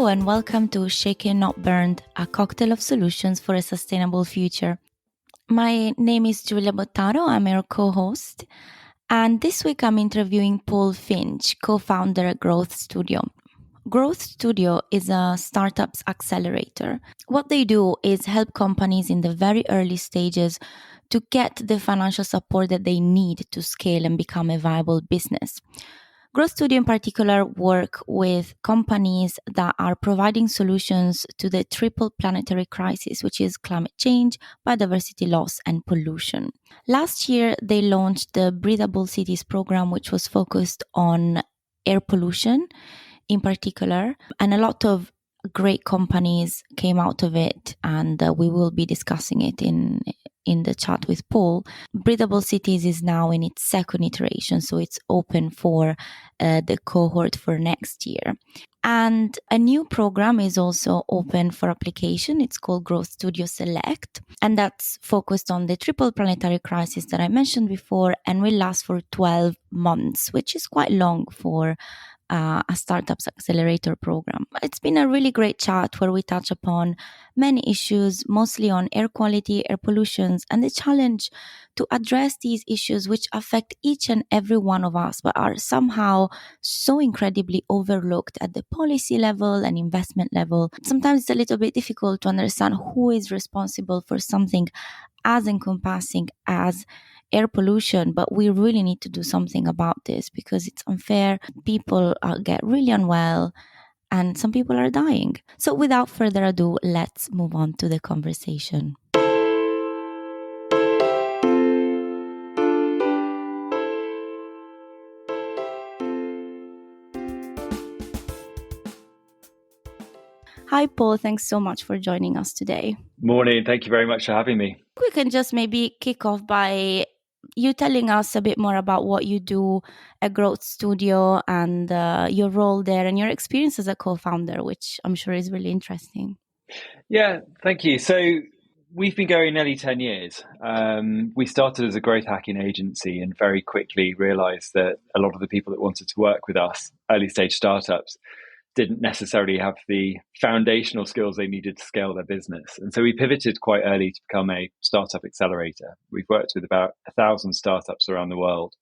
Hello and welcome to Shaken Not Burned, a cocktail of solutions for a sustainable future. My name is Giulia Bottaro, I'm your co-host, and this week I'm interviewing Paul Finch, co-founder at Growth Studio. Growth Studio is a startups accelerator. What they do is help companies in the very early stages to get the financial support that they need to scale and become a viable business. Growth Studio in particular work with companies that are providing solutions to the triple planetary crisis, which is climate change, biodiversity loss, and pollution. Last year, they launched the Breathable Cities program, which was focused on air pollution in particular, and a lot of great companies came out of it, and we will be discussing it in the chat with Paul. Breathable Cities is now in its second iteration, so it's open for the cohort for next year. And a new program is also open for application. It's called Growth Studio Select, and that's focused on the triple planetary crisis that I mentioned before and will last for 12 months, which is quite long for a startups accelerator program. It's been a really great chat where we touch upon many issues, mostly on air quality, air pollutions, and the challenge to address these issues which affect each and every one of us, but are somehow so incredibly overlooked at the policy level and investment level. Sometimes it's a little bit difficult to understand who is responsible for something as encompassing as air pollution, but we really need to do something about this because it's unfair. People get really unwell and some people are dying. So without further ado, let's move on to the conversation. Hi, Paul. Thanks so much for joining us today. Morning. Thank you very much for having me. We can just maybe kick off by you telling us a bit more about what you do at Growth Studio and your role there and your experience as a co-founder, which I'm sure is really interesting. Yeah, thank you. So we've been going nearly 10 years. We started as a growth hacking agency and very quickly realized that a lot of the people that wanted to work with us, early stage startups, didn't necessarily have the foundational skills they needed to scale their business. And so we pivoted quite early to become a startup accelerator. We've worked with about 1,000 startups around the world.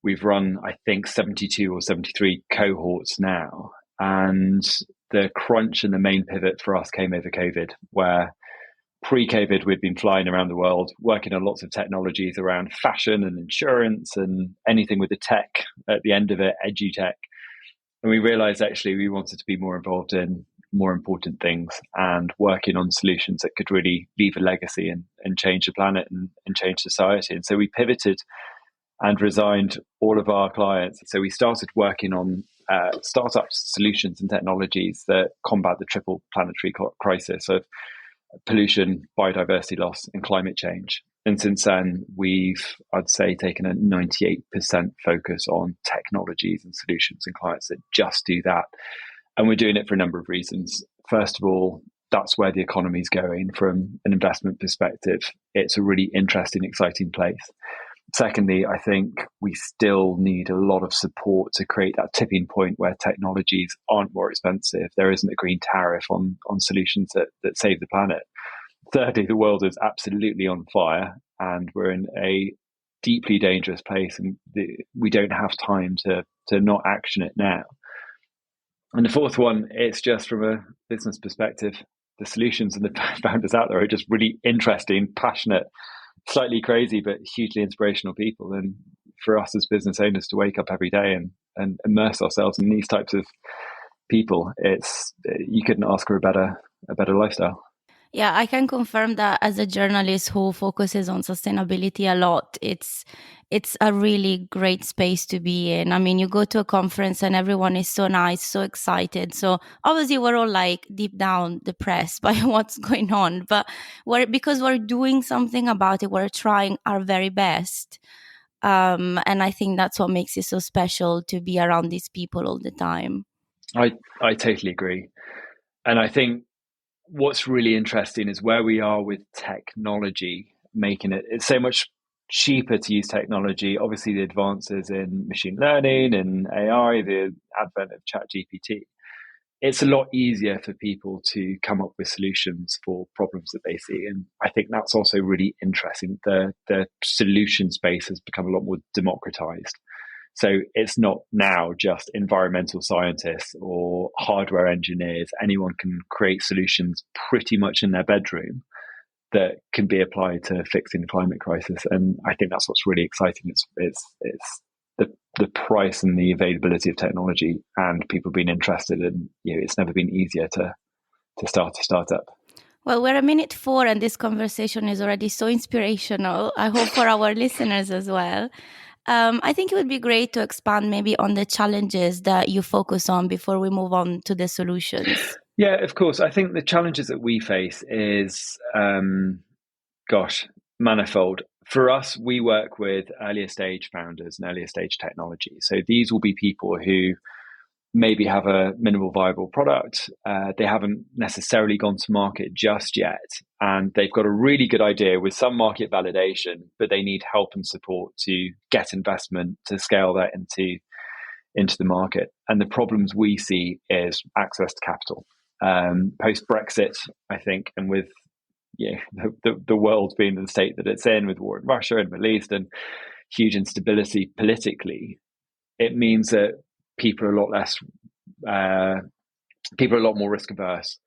We've run, I think, 72 or 73 cohorts now. And the crunch and the main pivot for us came over COVID, where pre-COVID, we'd been flying around the world, working on lots of technologies around fashion and insurance and anything with the tech at the end of it, edutech. And we realized actually we wanted to be more involved in more important things and working on solutions that could really leave a legacy and change the planet and change society. And so we pivoted and resigned all of our clients. So we started working on startup solutions and technologies that combat the triple planetary crisis of pollution, biodiversity loss, and climate change. And since then, we've, I'd say, taken a 98% focus on technologies and solutions and clients that just do that. And we're doing it for a number of reasons. First of all, that's where the economy is going from an investment perspective. It's a really interesting, exciting place. Secondly, I think we still need a lot of support to create that tipping point where technologies aren't more expensive. There isn't a green tariff on solutions that save the planet. Thirdly, the world is absolutely on fire and we're in a deeply dangerous place and we don't have time to not action it now. And the fourth one, it's just from a business perspective, the solutions and the founders out there are just really interesting, passionate, slightly crazy, but hugely inspirational people. And for us as business owners to wake up every day and immerse ourselves in these types of people, you couldn't ask for a better lifestyle. Yeah, I can confirm that as a journalist who focuses on sustainability a lot, it's a really great space to be in. I mean, you go to a conference and everyone is so nice, so excited. So obviously we're all like deep down depressed by what's going on, but because we're doing something about it, we're trying our very best. And I think that's what makes it so special to be around these people all the time. I totally agree. And I think what's really interesting is where we are with technology, making it's so much cheaper to use technology. Obviously, the advances in machine learning and AI, the advent of ChatGPT. it's a lot easier for people to come up with solutions for problems that they see. And I think that's also really interesting. The solution space has become a lot more democratized. So it's not now just environmental scientists or hardware engineers. Anyone can create solutions pretty much in their bedroom that can be applied to fixing the climate crisis. And I think that's what's really exciting. It's the price and the availability of technology and people being interested. And it's never been easier to start a startup. Well, we're a minute 4 and this conversation is already so inspirational. I hope for our listeners as well. I think it would be great to expand maybe on the challenges that you focus on before we move on to the solutions. Yeah, of course. I think the challenges that we face is, manifold. For us, we work with earlier stage founders and earlier stage technology. So these will be people who maybe have a minimal viable product. They haven't necessarily gone to market just yet. And they've got a really good idea with some market validation, but they need help and support to get investment to scale that into the market. And the problems we see is access to capital. Post-Brexit, I think, and with the world being in the state that it's in, with war in Russia and Middle East and huge instability politically, it means that people are a lot more risk averse.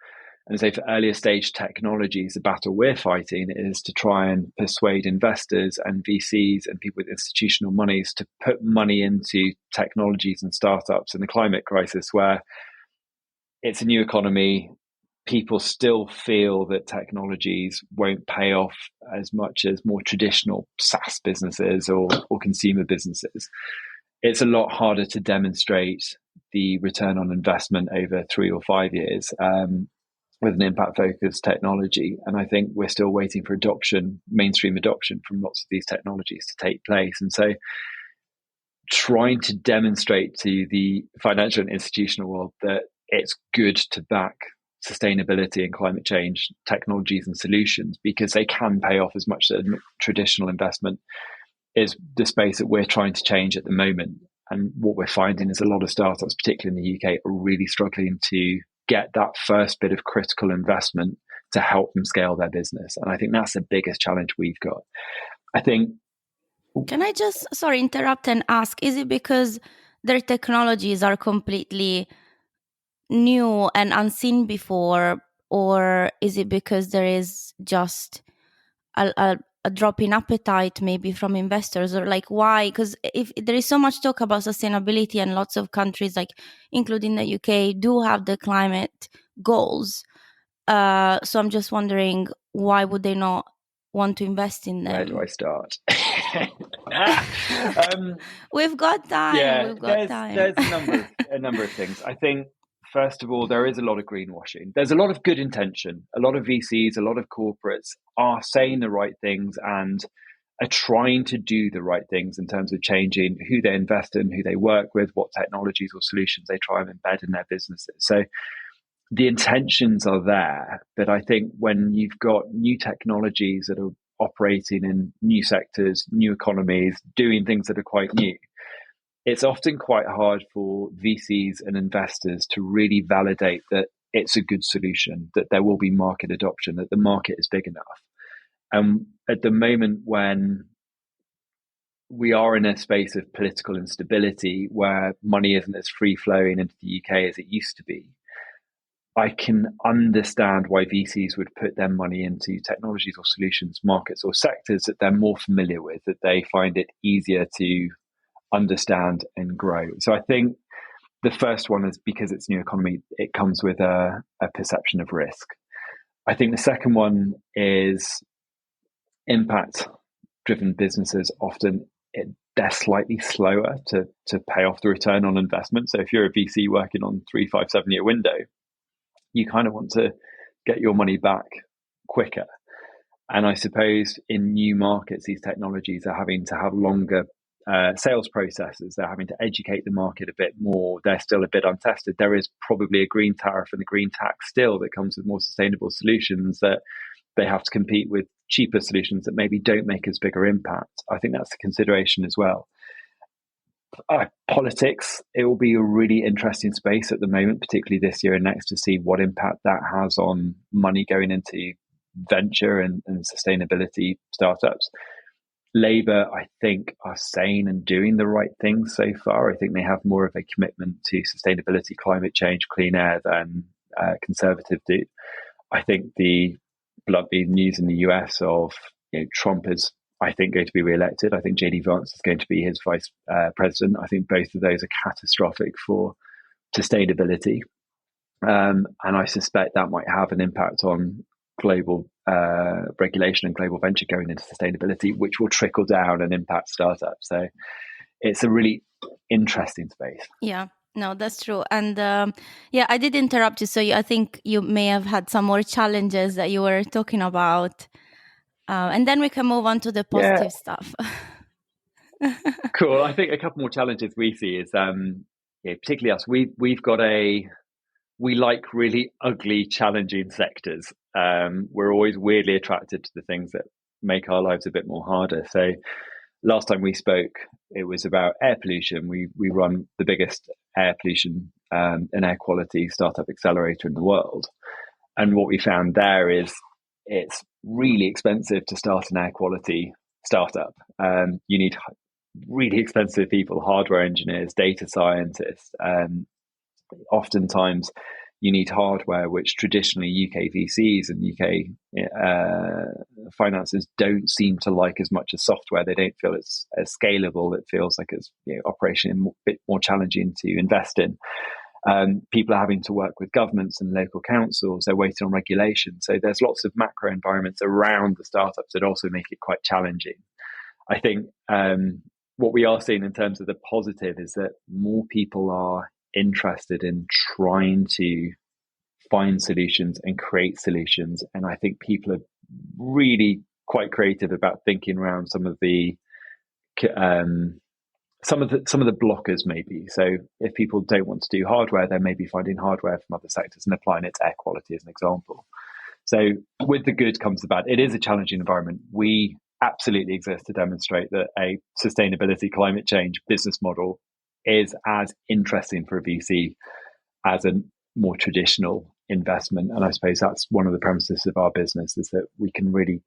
And so for earlier stage technologies, the battle we're fighting is to try and persuade investors and VCs and people with institutional monies to put money into technologies and startups in the climate crisis, where it's a new economy. People still feel that technologies won't pay off as much as more traditional SaaS businesses or consumer businesses. It's a lot harder to demonstrate the return on investment over 3 or 5 years with an impact-focused technology. And I think we're still waiting for mainstream adoption from lots of these technologies to take place. And so trying to demonstrate to the financial and institutional world that it's good to back sustainability and climate change technologies and solutions because they can pay off as much as traditional investment is the space that we're trying to change at the moment. And what we're finding is a lot of startups, particularly in the UK, are really struggling to get that first bit of critical investment to help them scale their business. And I think that's the biggest challenge we've got. I think... Can I just, interrupt and ask, is it because their technologies are completely new and unseen before, or is it because there is just a drop in appetite maybe from investors, or like why? Because if there is so much talk about sustainability and lots of countries, like including the UK, do have the climate goals. So I'm just wondering, why would they not want to invest in them? Where do I start? We've got time. Yeah, there's a number of things. I think, first of all, there is a lot of greenwashing. There's a lot of good intention. A lot of VCs, a lot of corporates are saying the right things and are trying to do the right things in terms of changing who they invest in, who they work with, what technologies or solutions they try and embed in their businesses. So the intentions are there, but I think when you've got new technologies that are operating in new sectors, new economies, doing things that are quite new, it's often quite hard for VCs and investors to really validate that it's a good solution, that there will be market adoption, that the market is big enough. And at the moment when we are in a space of political instability where money isn't as free flowing into the UK as it used to be, I can understand why VCs would put their money into technologies or solutions, markets or sectors that they're more familiar with, that they find it easier to understand and grow. So I think the first one is because it's new economy, it comes with a perception of risk. I think the second one is impact-driven businesses often they're slightly slower to pay off the return on investment. So if you're a VC working on 3, 5, 7 year window, you kind of want to get your money back quicker. And I suppose in new markets, these technologies are having to have longer sales processes. They're having to educate the market a bit more. They're still a bit untested. There is probably a green tariff and a green tax still that comes with more sustainable solutions that they have to compete with cheaper solutions that maybe don't make as big an impact. I think that's a consideration as well. Politics, it will be a really interesting space at the moment, particularly this year and next, to see what impact that has on money going into venture and sustainability startups. Labour, I think, are sane and doing the right things so far. I think they have more of a commitment to sustainability, climate change, clean air than Conservative do. I think the bloody news in the US of Trump is, I think, going to be re-elected. I think JD Vance is going to be his vice president. I think both of those are catastrophic for sustainability. And I suspect that might have an impact on global regulation and global venture going into sustainability, which will trickle down and impact startups. So it's a really interesting space. Yeah. No, that's true. And I did interrupt you. So I think you may have had some more challenges that you were talking about. And then we can move on to the positive stuff. Cool. I think a couple more challenges we see is, particularly us, we like really ugly, challenging sectors. We're always weirdly attracted to the things that make our lives a bit more harder. So last time we spoke, it was about air pollution. We run the biggest air pollution and air quality startup accelerator in the world. And what we found there is it's really expensive to start an air quality startup. You need really expensive people, hardware engineers, data scientists. Oftentimes you need hardware which traditionally UK VCs and UK finances don't seem to like as much as software. They don't feel it's as scalable. It feels like it's operationally a bit more challenging to invest in. People are having to work with governments and local councils. They're waiting on regulation. So there's lots of macro environments around the startups that also make it quite challenging. I think what we are seeing in terms of the positive is that more people are interested in trying to find solutions and create solutions. And I think people are really quite creative about thinking around some of the blockers maybe. So if people don't want to do hardware, they may be finding hardware from other sectors and applying it to air quality as an example. So with the good comes the bad. It is a challenging environment. We absolutely exist to demonstrate that a sustainability climate change business model is as interesting for a VC as a more traditional investment. And I suppose that's one of the premises of our business, is that we can really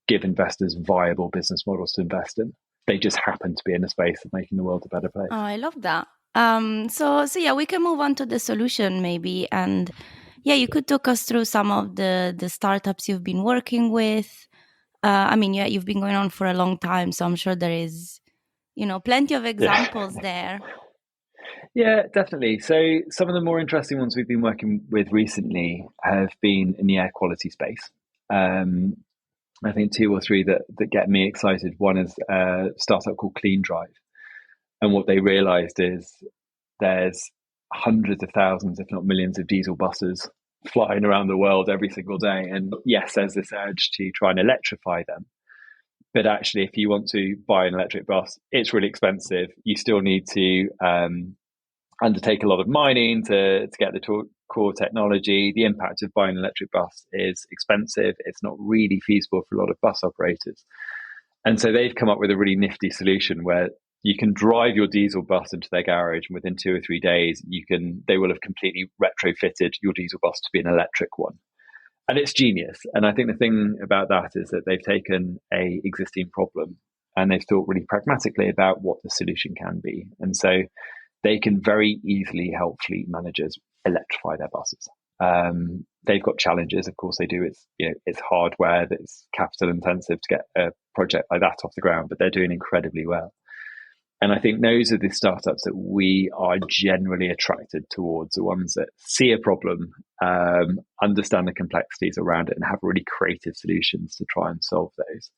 give investors viable business models to invest in. They just happen to be in a space of making the world a better place. Oh, I love that. So we can move on to the solution maybe. And you could talk us through some of the startups you've been working with. You've been going on for a long time, so I'm sure there is, plenty of examples there. Yeah, definitely. So some of the more interesting ones we've been working with recently have been in the air quality space. I think 2 or 3 that get me excited. One is a startup called Clean Drive. And what they realized is there's hundreds of thousands, if not millions, of diesel buses flying around the world every single day. And yes, there's this urge to try and electrify them. But actually, if you want to buy an electric bus, it's really expensive. You still need to undertake a lot of mining to get the core technology. The impact of buying an electric bus is expensive. It's not really feasible for a lot of bus operators. And so they've come up with a really nifty solution where you can drive your diesel bus into their garage, and within 2 or 3 days, they will have completely retrofitted your diesel bus to be an electric one. And it's genius. And I think the thing about that is that they've taken a existing problem and they've thought really pragmatically about what the solution can be. And so they can very easily help fleet managers electrify their buses. They've got challenges, of course they do. It's hardware that's capital intensive to get a project like that off the ground, but they're doing incredibly well. And I think those are the startups that we are generally attracted towards, the ones that see a problem, understand the complexities around it, and have really creative solutions to try and solve those.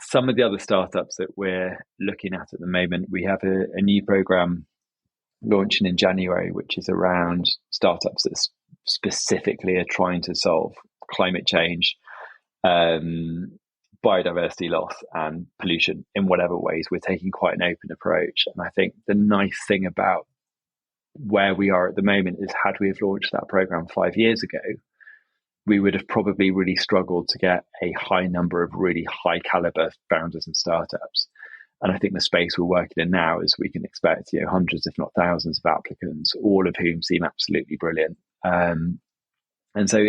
Some of the other startups that we're looking at the moment, we have a new program launching in January, which is around startups that specifically are trying to solve climate change, biodiversity loss and pollution in whatever ways. We're taking quite an open approach. And I think the nice thing about where we are at the moment is, had we have launched that program 5 years ago, we would have probably really struggled to get a high number of really high caliber founders and startups. And I think the space we're working in now is we can expect, hundreds, if not thousands, of applicants, all of whom seem absolutely brilliant. And so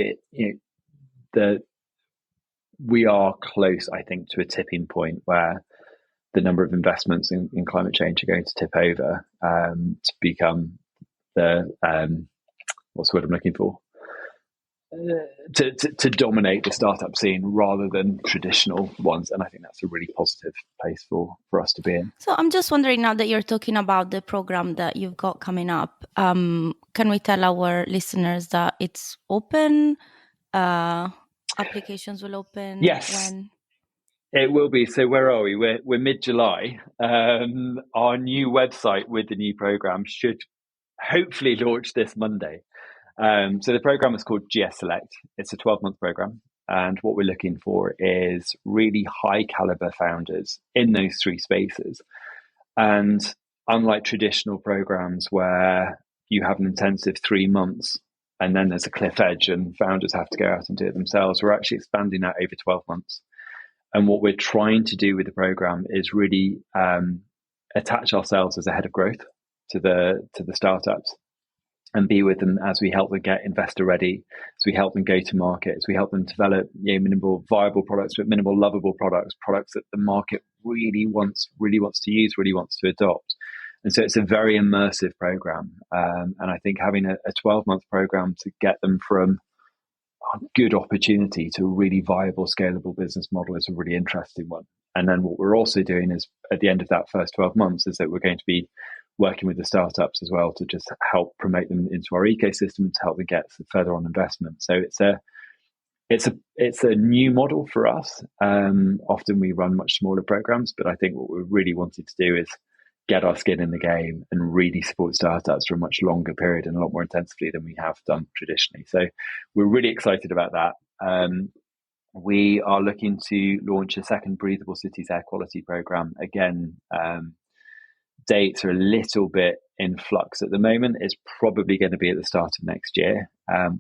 we are close, I think, to a tipping point where the number of investments in climate change are going to tip over to become the what's the word I'm looking for? To dominate the startup scene rather than traditional ones. And I think that's a really positive place for us to be in. So I'm just wondering, now that you're talking about the program that you've got coming up, can we tell our listeners that it's open? Applications will open? Yes. When? It will be. So where are we? We're mid-July. Our new website with the new program should hopefully launch this Monday. So the program is called GS Select. It's a 12-month program. And what we're looking for is really high caliber founders in those three spaces. And unlike traditional programs where you have an intensive 3 months and then there's a cliff edge and founders have to go out and do it themselves, we're actually expanding that over 12 months. And what we're trying to do with the program is really attach ourselves as a head of growth to the startups and be with them as we help them get investor ready, as we help them go to market, as we help them develop minimal viable products, but minimal lovable products that the market really wants to use, really wants to adopt. And so it's a very immersive program. And I think having a 12-month program to get them from a good opportunity to a really viable, scalable business model is a really interesting one. And then what we're also doing is at the end of that first 12 months is that we're going to be working with the startups as well to just help promote them into our ecosystem, to help them get further on investment. So it's a new model for us. Often we run much smaller programs, but I think what we're really wanting to do is get our skin in the game and really support startups for a much longer period and a lot more intensively than we have done traditionally. So we're really excited about that. We are looking to launch a second Breathable Cities Air Quality program. Again, dates are a little bit in flux at the moment. It's probably going to be at the start of next year.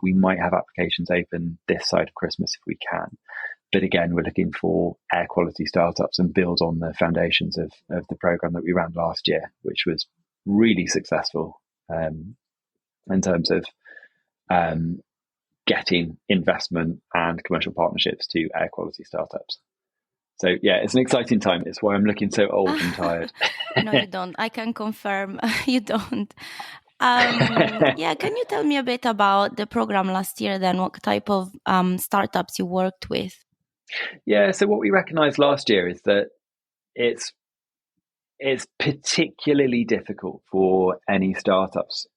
We might have applications open this side of Christmas if we can. But again, we're looking for air quality startups and build on the foundations of the program that we ran last year, which was really successful in terms of getting investment and commercial partnerships to air quality startups. So yeah, it's an exciting time. It's why I'm looking so old and tired. No, you don't. I can confirm you don't. Yeah, can you tell me a bit about the program last year then? What type of startups you worked with? Yeah, so what we recognized last year is that it's particularly difficult for any startups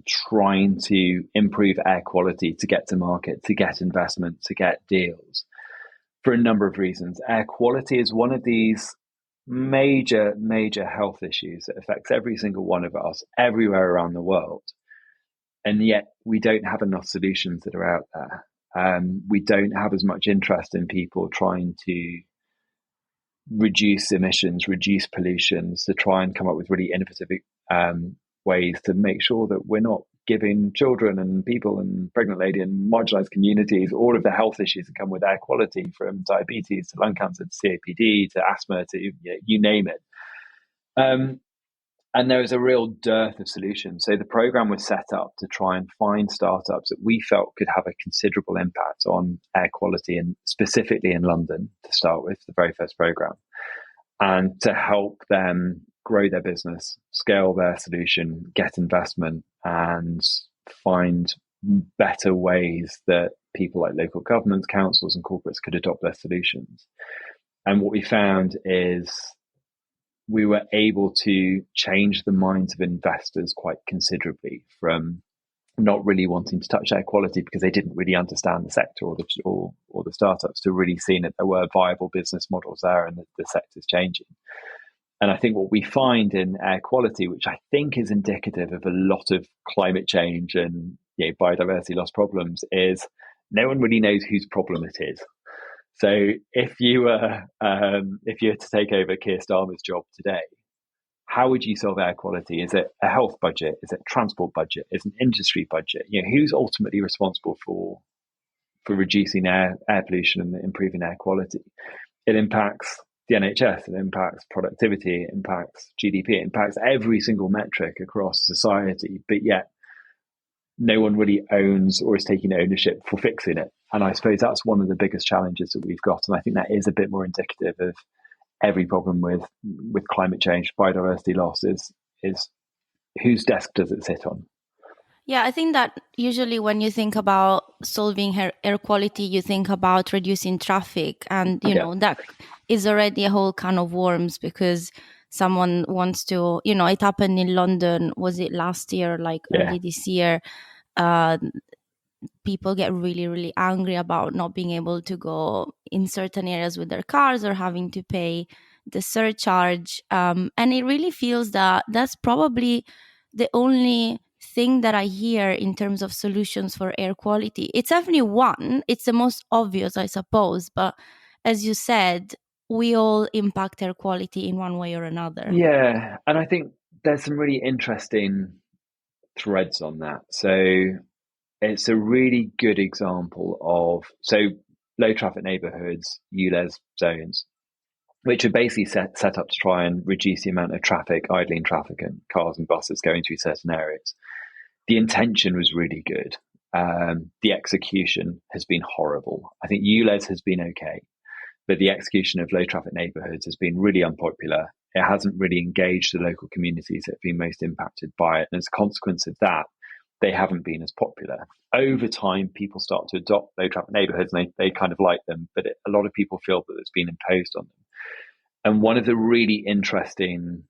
trying to improve air quality to get to market, to get investment, to get deals for a number of reasons. Air quality is one of these major health issues that affects every single one of us everywhere around the world. And yet we don't have enough solutions that are out there. We don't have as much interest in people trying to reduce emissions, reduce pollutions, to try and come up with really innovative ways to make sure that we're not giving children and people and pregnant lady and marginalized communities all of the health issues that come with air quality, from diabetes to lung cancer to COPD to asthma to you name it. And there was a real dearth of solutions. So the program was set up to try and find startups that we felt could have a considerable impact on air quality, and specifically in London to start with, the very first program, and to help them grow their business, scale their solution, get investment, and find better ways that people like local governments, councils, and corporates could adopt their solutions. And what we found is we were able to change the minds of investors quite considerably, from not really wanting to touch air quality because they didn't really understand the sector or the startups, to really seeing that there were viable business models there and that the sector's changing. And I think what we find in air quality, which I think is indicative of a lot of climate change and biodiversity loss problems, is no one really knows whose problem it is. So if you were to take over Keir Starmer's job today, how would you solve air quality? Is it a health budget? Is it a transport budget? Is it an industry budget? Who's ultimately responsible for reducing air pollution and improving air quality? It impacts the NHS, it impacts productivity, it impacts GDP, it impacts every single metric across society, but yet no one really owns or is taking ownership for fixing it. And I suppose that's one of the biggest challenges that we've got. And I think that is a bit more indicative of every problem with climate change, biodiversity loss is whose desk does it sit on? Yeah, I think that usually when you think about solving air quality, you think about reducing traffic. And, that is already a whole can of worms, because someone wants to, it happened in London, was it last year, early this year? People get really, really angry about not being able to go in certain areas with their cars or having to pay the surcharge. And it really feels that that's probably the only thing that I hear in terms of solutions for air quality. It's definitely one. It's the most obvious, I suppose. But as you said, we all impact air quality in one way or another. Yeah. And I think there's some really interesting threads on that. So it's a really good example of low traffic neighborhoods, ULEZ zones, which are basically set up to try and reduce the amount of traffic, idling traffic, and cars and buses going through certain areas. The intention was really good. The execution has been horrible. I think ULEZ has been okay, but the execution of low traffic neighborhoods has been really unpopular. It hasn't really engaged the local communities that have been most impacted by it. And as a consequence of that, they haven't been as popular. Over time, people start to adopt low traffic neighborhoods and they kind of like them, but a lot of people feel that it's been imposed on them. And one of the really interesting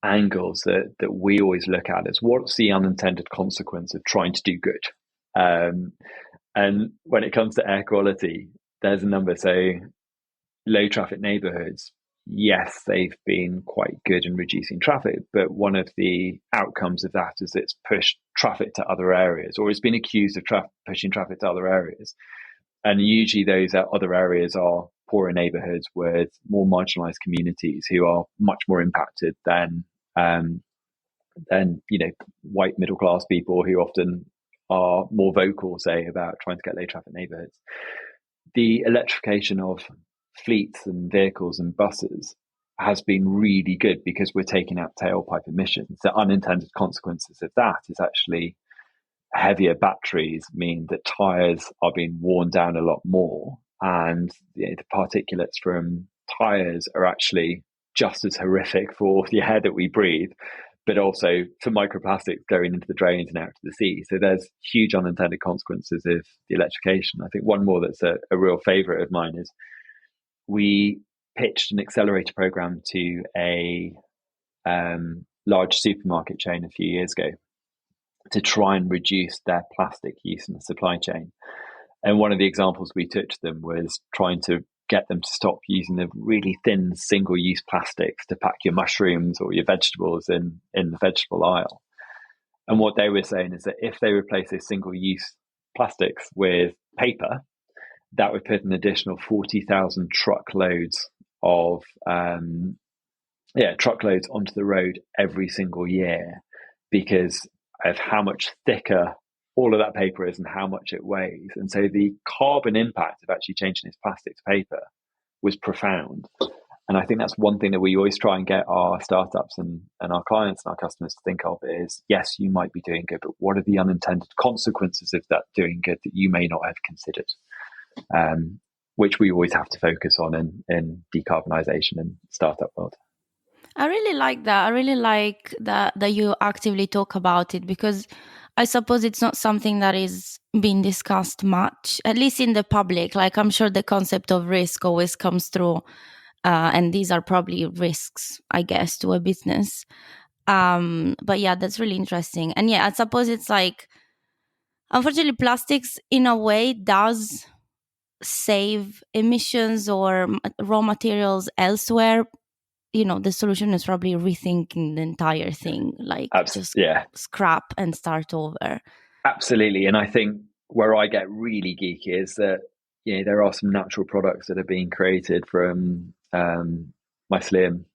angles that we always look at is what's the unintended consequence of trying to do good? And when it comes to air quality, there's a number. So low traffic neighborhoods, yes, they've been quite good in reducing traffic, but one of the outcomes of that is it's pushed traffic to other areas, or it's been accused of pushing traffic to other areas. And usually those other areas are poorer neighborhoods with more marginalized communities who are much more impacted than white middle class people who often are more vocal, say, about trying to get low traffic neighborhoods. The electrification of fleets and vehicles and buses has been really good because we're taking out tailpipe emissions. The unintended consequences of that is actually heavier batteries mean that tires are being worn down a lot more, and the particulates from tires are actually just as horrific for the air that we breathe, but also for microplastics going into the drains and out to the sea. So there's huge unintended consequences of the electrification. I think one more that's a real favorite of mine is we pitched an accelerator program to a large supermarket chain a few years ago to try and reduce their plastic use in the supply chain. And one of the examples we took to them was trying to get them to stop using the really thin single-use plastics to pack your mushrooms or your vegetables in the vegetable aisle. And what they were saying is that if they replace those single-use plastics with paper, that would put an additional 40,000 truckloads of truckloads onto the road every single year, because of how much thicker all of that paper is and how much it weighs. And so the carbon impact of actually changing this plastic to paper was profound. And I think that's one thing that we always try and get our startups and our clients and our customers to think of is, yes, you might be doing good, but what are the unintended consequences of that doing good that you may not have considered? Which we always have to focus on in decarbonisation and startup world. I really like that. I really like that you actively talk about it, because I suppose it's not something that is being discussed much, at least in the public. Like, I'm sure the concept of risk always comes through, and these are probably risks, I guess, to a business. But yeah, that's really interesting. And yeah, I suppose it's like, unfortunately, plastics in a way does save emissions or raw materials elsewhere. The solution is probably rethinking the entire thing, like scrap and start over. Absolutely. And I think where I get really geeky is that, there are some natural products that are being created from mycelium.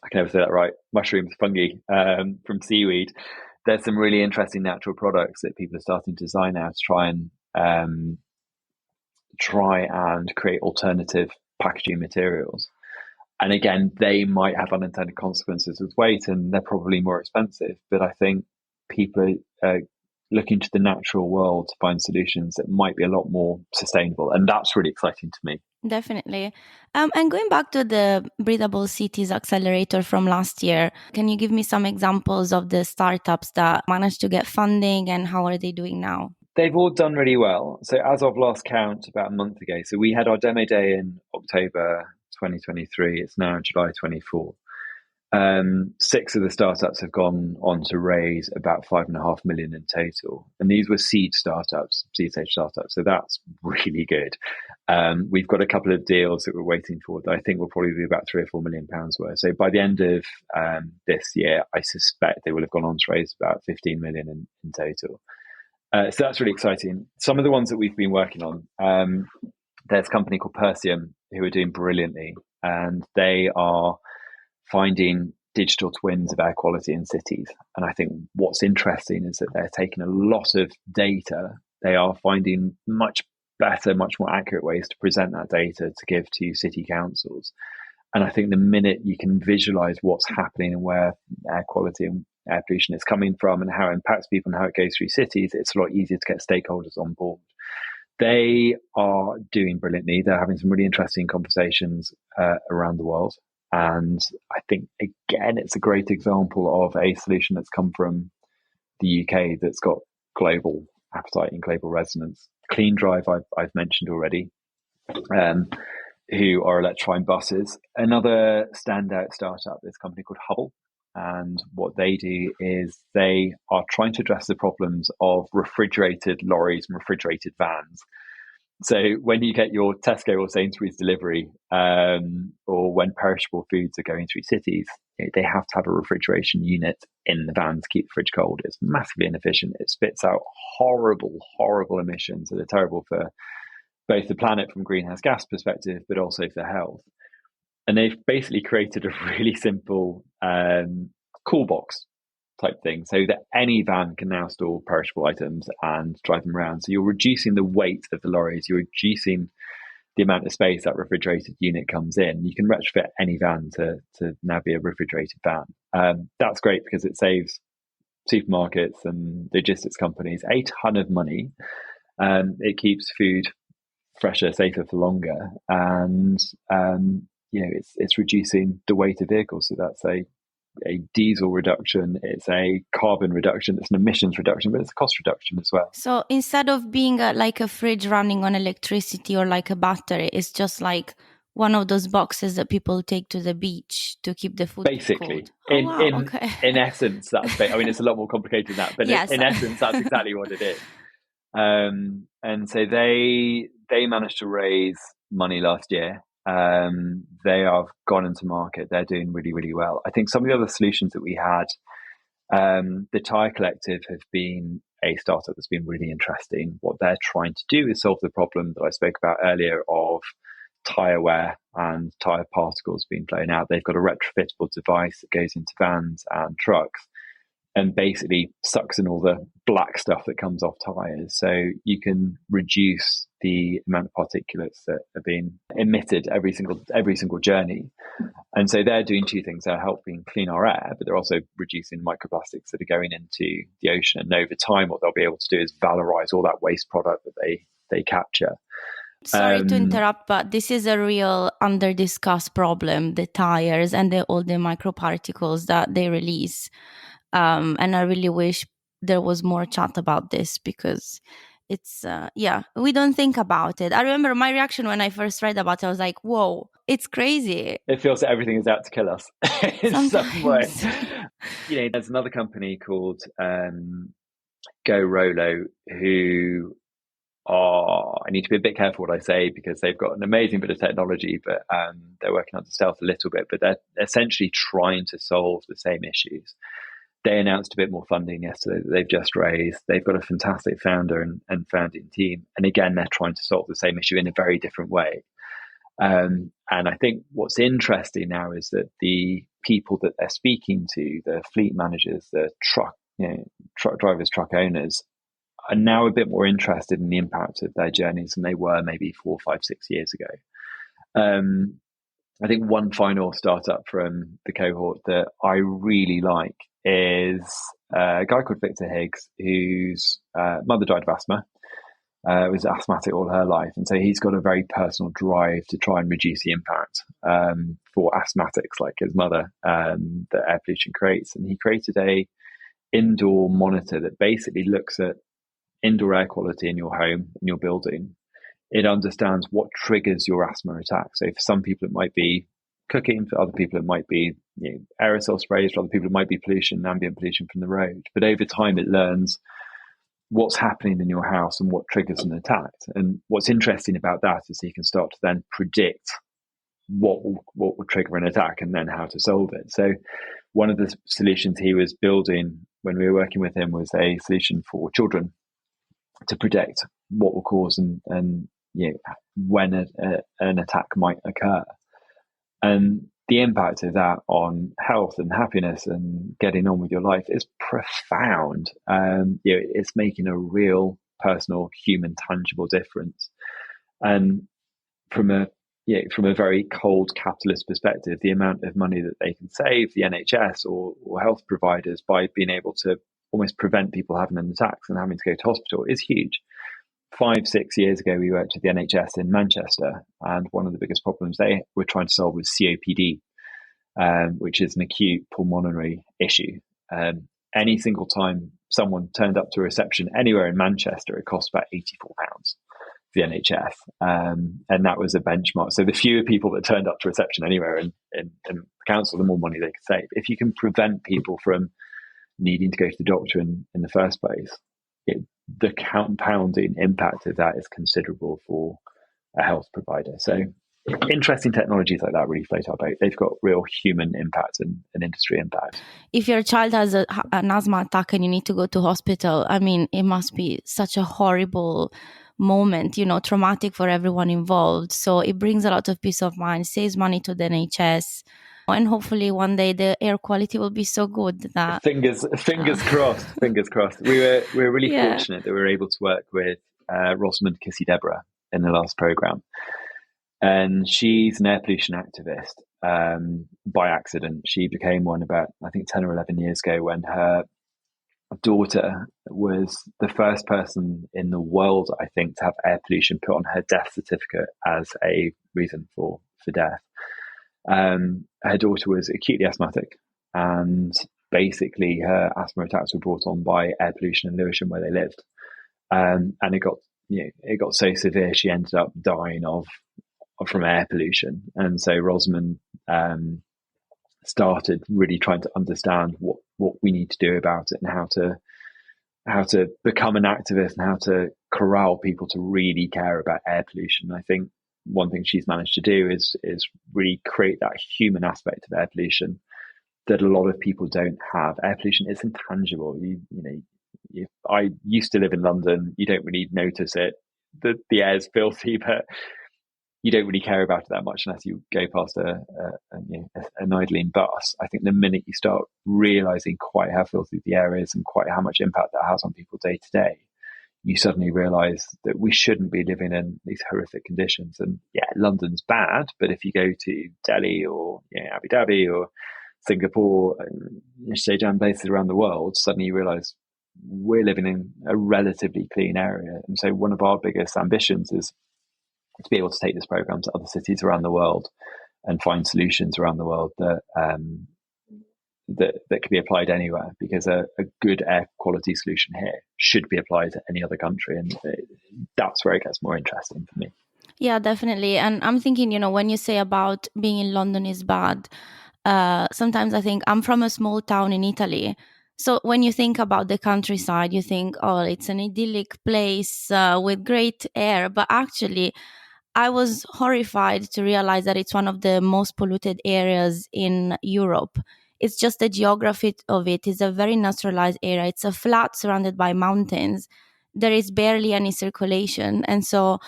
I can never say that right. Mushrooms, fungi, from seaweed. There's some really interesting natural products that people are starting to design now to try and create alternative packaging materials. And again, they might have unintended consequences with weight, and they're probably more expensive. But I think people are looking to the natural world to find solutions that might be a lot more sustainable. And that's really exciting to me. Definitely. And going back to the Breathable Cities Accelerator from last year, can you give me some examples of the startups that managed to get funding and how are they doing now? They've all done really well. So as of last count, about a month ago, so we had our demo day in October 2023. It's now July 24. 6 of the startups have gone on to raise about 5.5 million in total. And these were seed stage startups. So that's really good. We've got a couple of deals that we're waiting for that I think will probably be about £3 or £4 million worth. So by the end of this year, I suspect they will have gone on to raise about 15 million in total. So that's really exciting. Some of the ones that we've been working on, there's a company called Persium who are doing brilliantly, and they are finding digital twins of air quality in cities. And I think what's interesting is that they're taking a lot of data. They are finding much better, much more accurate ways to present that data to give to city councils. And I think the minute you can visualize what's happening and where air quality and air pollution is coming from and how it impacts people and how it goes through cities, it's a lot easier to get stakeholders on board. They are doing brilliantly. They're having some really interesting conversations around the world. And I think, again, it's a great example of a solution that's come from the UK that's got global appetite and global resonance. Clean Drive, I've mentioned already, who are electrifying buses. Another standout startup is a company called Hubble. And what they do is they are trying to address the problems of refrigerated lorries and refrigerated vans. So when you get your Tesco or Sainsbury's delivery, or when perishable foods are going through cities, they have to have a refrigeration unit in the van to keep the fridge cold. It's massively inefficient. It spits out horrible, horrible emissions that are terrible for both the planet from a greenhouse gas perspective, but also for health. And they've basically created a really simple cool box type thing, so that any van can now store perishable items and drive them around. So you're reducing the weight of the lorries, you're reducing the amount of space that refrigerated unit comes in. You can retrofit any van to now be a refrigerated van. That's great because it saves supermarkets and logistics companies a ton of money. It keeps food fresher, safer for longer, and it's reducing the weight of vehicles. So that's a diesel reduction, it's a carbon reduction, it's an emissions reduction, but it's a cost reduction as well. So instead of being like a fridge running on electricity or like a battery, it's just like one of those boxes that people take to the beach to keep the food basically cold. Okay. In essence, that's I mean, it's a lot more complicated than that, but yes. in essence, that's exactly what it is. And so they managed to raise money last year. They have gone into market. They're doing really, really well. I think some of the other solutions that we had, the Tire Collective have been a startup that's been really interesting. What they're trying to do is solve the problem that I spoke about earlier of tire wear and tire particles being blown out. They've got a retrofittable device that goes into vans and trucks and basically sucks in all the black stuff that comes off tires. So you can reduce the amount of particulates that are being emitted every single journey. And so they're doing two things. They're helping clean our air, but they're also reducing microplastics that are going into the ocean. And over time, what they'll be able to do is valorize all that waste product that they capture. Sorry to interrupt, but this is a real under-discussed problem, the tires and all the microparticles that they release. And I really wish there was more chat about this because it's, we don't think about it. I remember my reaction when I first read about it, I was like, whoa, it's crazy. It feels that everything is out to kill us in some way. There's another company called Go Rolo who I need to be a bit careful what I say because they've got an amazing bit of technology, but they're working on the stealth a little bit, but they're essentially trying to solve the same issues. They announced a bit more funding yesterday that they've just raised. They've got a fantastic founder and founding team. And again, they're trying to solve the same issue in a very different way. And I think what's interesting now is that the people that they're speaking to, the fleet managers, the truck drivers, truck owners, are now a bit more interested in the impact of their journeys than they were maybe 4, 5, 6 years ago. Um, I think one final startup from the cohort that I really like is a guy called Victor Higgs, whose mother died of asthma. Was asthmatic all her life, and so he's got a very personal drive to try and reduce the impact for asthmatics like his mother that air pollution creates. And he created a indoor monitor that basically looks at indoor air quality in your home, in your building. It understands what triggers your asthma attack. So for some people, it might be cooking. For other people, it might be aerosol sprays. For other people, it might be pollution, ambient pollution from the road. But over time, it learns what's happening in your house and what triggers an attack. And what's interesting about that is you can start to then predict what will trigger an attack and then how to solve it. So one of the solutions he was building when we were working with him was a solution for children to predict what will cause and when an attack might occur. And the impact of that on health and happiness and getting on with your life is profound. It's making a real personal, human, tangible difference. And from a very cold capitalist perspective, the amount of money that they can save the NHS or health providers by being able to almost prevent people having an attack and having to go to hospital is huge. 5-6 years ago, we worked with the NHS in Manchester, and one of the biggest problems they were trying to solve was COPD, which is an acute pulmonary issue. Any single time someone turned up to a reception anywhere in Manchester, it cost about £84 for the NHS, and that was a benchmark. So the fewer people that turned up to reception anywhere in the council, the more money they could save. If you can prevent people from needing to go to the doctor in the first place, the compounding impact of that is considerable for a health provider. So interesting technologies like that really float our boat. They've got real human impact and industry impact. If your child has an asthma attack and you need to go to hospital, I mean, it must be such a horrible moment, traumatic for everyone involved. So it brings a lot of peace of mind, saves money to the NHS. And hopefully one day the air quality will be so good that fingers crossed. Fingers crossed. We were really fortunate that we were able to work with Rosamund Kissy Deborah in the last program, and she's an air pollution activist. By accident, she became one about 10 or 11 years ago when her daughter was the first person in the world, I think, to have air pollution put on her death certificate as a reason for death. Her daughter was acutely asthmatic, and basically her asthma attacks were brought on by air pollution in Lewisham where they lived. And it got so severe she ended up dying from air pollution. And so Rosamund started really trying to understand what we need to do about it and how to become an activist and how to corral people to really care about air pollution. I think one thing she's managed to do is really create that human aspect of air pollution that a lot of people don't have. Air pollution is intangible. I used to live in London. You don't really notice it. The air's filthy, but you don't really care about it that much unless you go past an idling bus. I think the minute you start realizing quite how filthy the air is and quite how much impact that has on people day to day, you suddenly realize that we shouldn't be living in these horrific conditions. And London's bad, but if you go to Delhi or Abu Dhabi or Singapore, and places around the world, suddenly you realize we're living in a relatively clean area. And so one of our biggest ambitions is to be able to take this program to other cities around the world and find solutions around the world that could be applied anywhere, because a good air quality solution here should be applied to any other country. And that's where it gets more interesting for me. Yeah, definitely. And I'm thinking, when you say about being in London is bad, sometimes I think I'm from a small town in Italy. So when you think about the countryside, you think, oh, it's an idyllic place with great air. But actually, I was horrified to realize that it's one of the most polluted areas in Europe. It's just the geography of it is a very naturalized area. It's a flat surrounded by mountains. There is barely any circulation. And so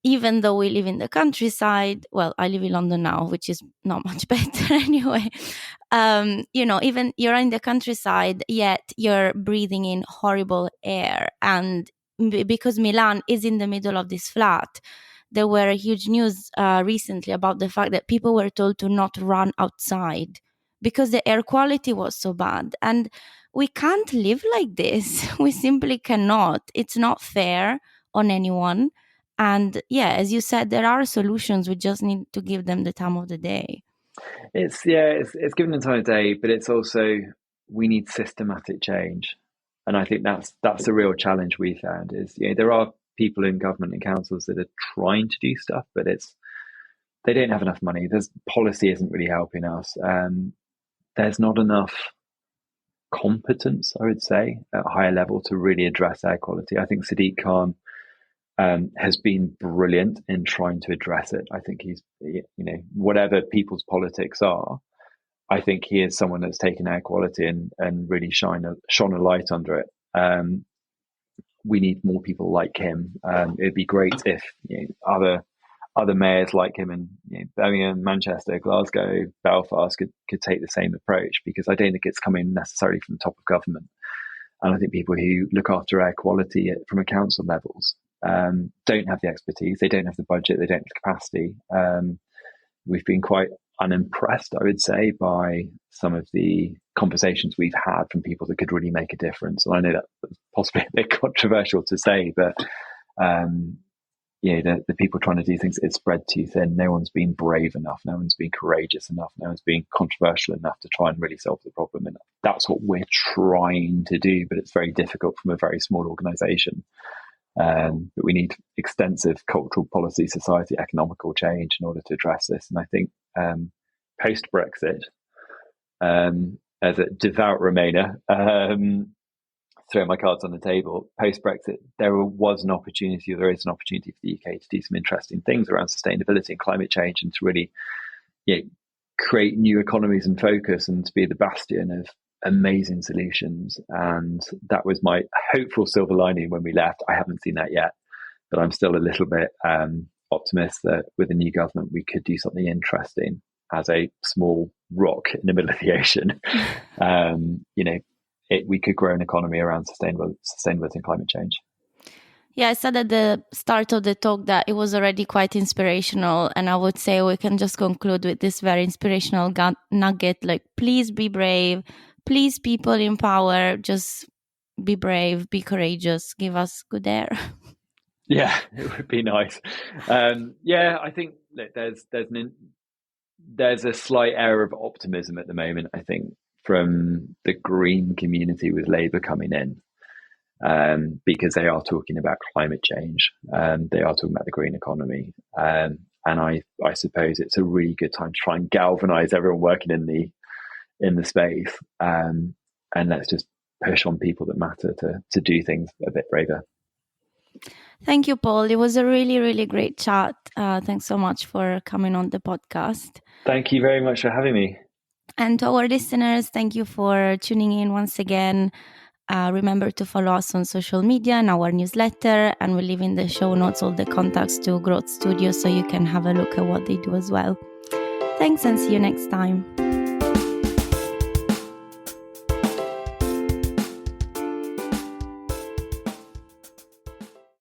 even though we live in the countryside, well, I live in London now, which is not much better anyway. Even you're in the countryside, yet you're breathing in horrible air. And because Milan is in the middle of this flat, there were huge news recently about the fact that people were told to not run outside because the air quality was so bad. And we can't live like this. We simply cannot. It's not fair on anyone. And yeah, as you said, there are solutions. We just need to give them the time of the day. It's given the time of day, but it's also, we need systematic change. And I think that's the real challenge we found is, there are people in government and councils that are trying to do stuff, but they don't have enough money. Policy isn't really helping us. There's not enough competence, I would say, at a higher level to really address air quality. I think Sadiq Khan has been brilliant in trying to address it. I think he's, whatever people's politics are, I think he is someone that's taken air quality and really shone a light under it. We need more people like him. It'd be great if other mayors like him in Birmingham, Manchester, Glasgow, Belfast could take the same approach, because I don't think it's coming necessarily from the top of government. And I think people who look after air quality from a council levels don't have the expertise, they don't have the budget, they don't have the capacity. We've been quite unimpressed, I would say, by some of the conversations we've had from people that could really make a difference. And I know that's possibly a bit controversial to say, but the people trying to do things, it's spread too thin. No one's been brave enough. No one's been courageous enough. No one's been controversial enough to try and really solve the problem. And that's what we're trying to do, but it's very difficult from a very small organisation. But we need extensive cultural, policy, society, economical change in order to address this. And I think post-Brexit, as a devout Remainer, throw my cards on the table, post-Brexit, there is an opportunity for the UK to do some interesting things around sustainability and climate change, and to really create new economies and focus, and to be the bastion of amazing solutions. And that was my hopeful silver lining when we left. I haven't seen that yet, but I'm still a little bit optimist that with a new government we could do something interesting as a small rock in the middle of the ocean. We could grow an economy around sustainability and climate change. Yeah, I said at the start of the talk that it was already quite inspirational, and I would say we can just conclude with this very inspirational nugget, like, please be brave, please, people in power, just be brave, be courageous, give us good air. Yeah, it would be nice. I think that there's a slight air of optimism at the moment, I think, from the Green community with Labour coming in, because they are talking about climate change, they are talking about the green economy, and I suppose it's a really good time to try and galvanise everyone working in the space, and let's just push on people that matter to do things a bit braver. Thank you, Paul. It was a really, really great chat. Thanks so much for coming on the podcast. Thank you very much for having me. And to our listeners, thank you for tuning in once again. Remember to follow us on social media and our newsletter, and we'll leave in the show notes all the contacts to Growth Studio so you can have a look at what they do as well. Thanks, and see you next time.